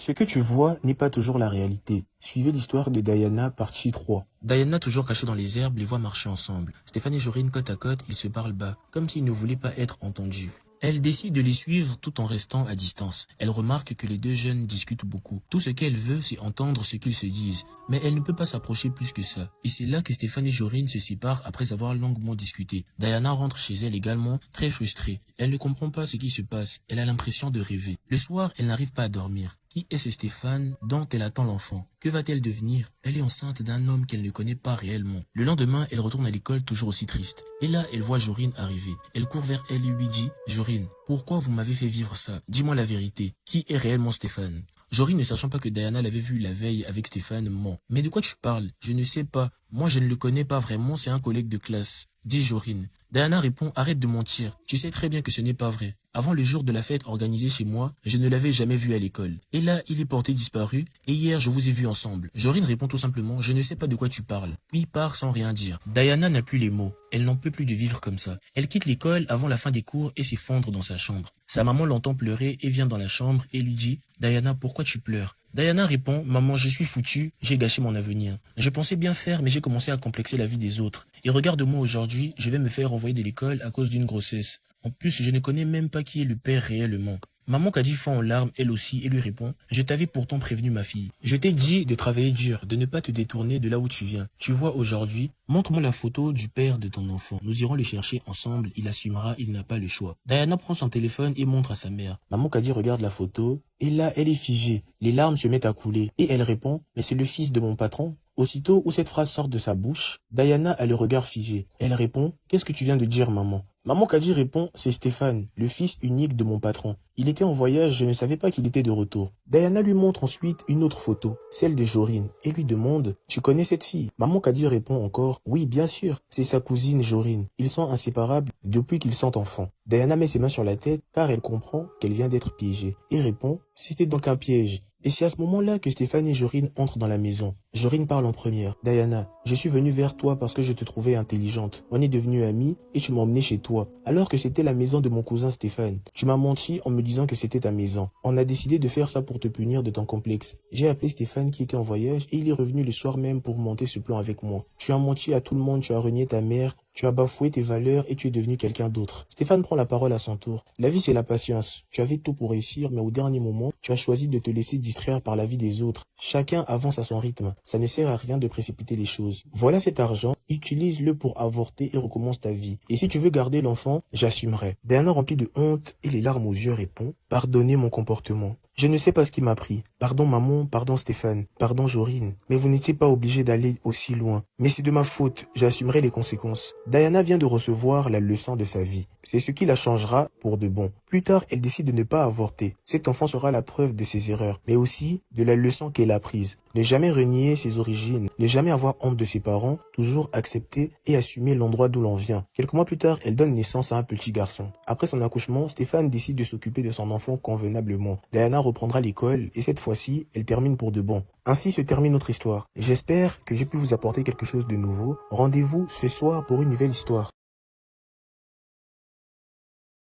Ce que tu vois n'est pas toujours la réalité. Suivez l'histoire de Diana, partie 3. Diana, toujours cachée dans les herbes, les voit marcher ensemble. Stéphane et Jorine, côte à côte, ils se parlent bas, comme s'ils ne voulaient pas être entendus. Elle décide de les suivre tout en restant à distance. Elle remarque que les deux jeunes discutent beaucoup. Tout ce qu'elle veut, c'est entendre ce qu'ils se disent. Mais elle ne peut pas s'approcher plus que ça. Et c'est là que Stéphane et Jorine se séparent après avoir longuement discuté. Diana rentre chez elle également, très frustrée. Elle ne comprend pas ce qui se passe. Elle a l'impression de rêver. Le soir, elle n'arrive pas à dormir. Qui est ce Stéphane dont elle attend l'enfant? Que va-t-elle devenir? Elle est enceinte d'un homme qu'elle ne connaît pas réellement. Le lendemain, elle retourne à l'école toujours aussi triste. Et là, elle voit Jorine arriver. Elle court vers elle et lui dit « Jorine, pourquoi vous m'avez fait vivre ça? Dis-moi la vérité. Qui est réellement Stéphane ?» Jorine, ne sachant pas que Diana l'avait vu la veille avec Stéphane, ment. « Mais de quoi tu parles? Je ne sais pas. Moi, je ne le connais pas vraiment, c'est un collègue de classe. » Dit Jorine. Diana répond « Arrête de mentir. Tu sais très bien que ce n'est pas vrai. Avant le jour de la fête organisée chez moi, je ne l'avais jamais vu à l'école. Et là, il est porté disparu, et hier, je vous ai vu ensemble. » Jorine répond tout simplement « Je ne sais pas de quoi tu parles. » Puis part sans rien dire. Diana n'a plus les mots. Elle n'en peut plus de vivre comme ça. Elle quitte l'école avant la fin des cours et s'effondre dans sa chambre. Sa maman l'entend pleurer et vient dans la chambre et lui dit « Diana, pourquoi tu pleures ?» Diana répond « Maman, je suis foutue, j'ai gâché mon avenir. Je pensais bien faire, mais j'ai commencé à complexer la vie des autres. Et regarde-moi aujourd'hui, je vais me faire renvoyer de l'école à cause d'une grossesse. En plus, je ne connais même pas qui est le père réellement. » Maman Kadi fond en larmes, elle aussi, et lui répond « Je t'avais pourtant prévenu, ma fille. Je t'ai dit de travailler dur, de ne pas te détourner de là où tu viens. Tu vois aujourd'hui, montre-moi la photo du père de ton enfant. Nous irons le chercher ensemble, il assumera, il n'a pas le choix. » Diana prend son téléphone et montre à sa mère. Maman Kadi regarde la photo, et là, elle est figée. Les larmes se mettent à couler, et elle répond « Mais c'est le fils de mon patron ?» Aussitôt où cette phrase sort de sa bouche, Diana a le regard figé. Elle répond « Qu'est-ce que tu viens de dire, maman ?» Maman Kadi répond « C'est Stéphane, le fils unique de mon patron. Il était en voyage, je ne savais pas qu'il était de retour. » Diana lui montre ensuite une autre photo, celle de Jorine, et lui demande « Tu connais cette fille ?» Maman Kadi répond encore « Oui, bien sûr, c'est sa cousine Jorine. Ils sont inséparables depuis qu'ils sont enfants. » Diana met ses mains sur la tête car elle comprend qu'elle vient d'être piégée et répond « C'était donc un piège. » Et c'est à ce moment-là que Stéphane et Jorine entrent dans la maison. Jorine parle en première. « Diana, je suis venu vers toi parce que je te trouvais intelligente. On est devenus amis et tu m'as emmené chez toi, alors que c'était la maison de mon cousin Stéphane. Tu m'as menti en me disant que c'était ta maison. On a décidé de faire ça pour te punir de ton complexe. J'ai appelé Stéphane qui était en voyage et il est revenu le soir même pour monter ce plan avec moi. Tu as menti à tout le monde, tu as renié ta mère, tu as bafoué tes valeurs et tu es devenu quelqu'un d'autre. » Stéphane prend la parole à son tour. « La vie, c'est la patience. Tu avais tout pour réussir, mais au dernier moment, tu as choisi de te laisser distraire par la vie des autres. Chacun avance à son rythme. Ça ne sert à rien de précipiter les choses. Voilà cet argent, utilise-le pour avorter et recommence ta vie. Et si tu veux garder l'enfant, j'assumerai. » Diana, remplie de honte et les larmes aux yeux, répond « Pardonnez mon comportement. Je ne sais pas ce qui m'a pris. Pardon maman, pardon Stéphane, pardon Jorine. Mais vous n'étiez pas obligé d'aller aussi loin. Mais c'est de ma faute, j'assumerai les conséquences. » Diana vient de recevoir la leçon de sa vie. C'est ce qui la changera pour de bon. Plus tard, elle décide de ne pas avorter. Cet enfant sera la preuve de ses erreurs, mais aussi de la leçon qu'elle a prise. Ne jamais renier ses origines, ne jamais avoir honte de ses parents, toujours accepter et assumer l'endroit d'où l'on vient. Quelques mois plus tard, elle donne naissance à un petit garçon. Après son accouchement, Stéphane décide de s'occuper de son enfant convenablement. Diana reprendra l'école et cette fois-ci, elle termine pour de bon. Ainsi se termine notre histoire. J'espère que j'ai pu vous apporter quelque chose de nouveau. Rendez-vous ce soir pour une nouvelle histoire.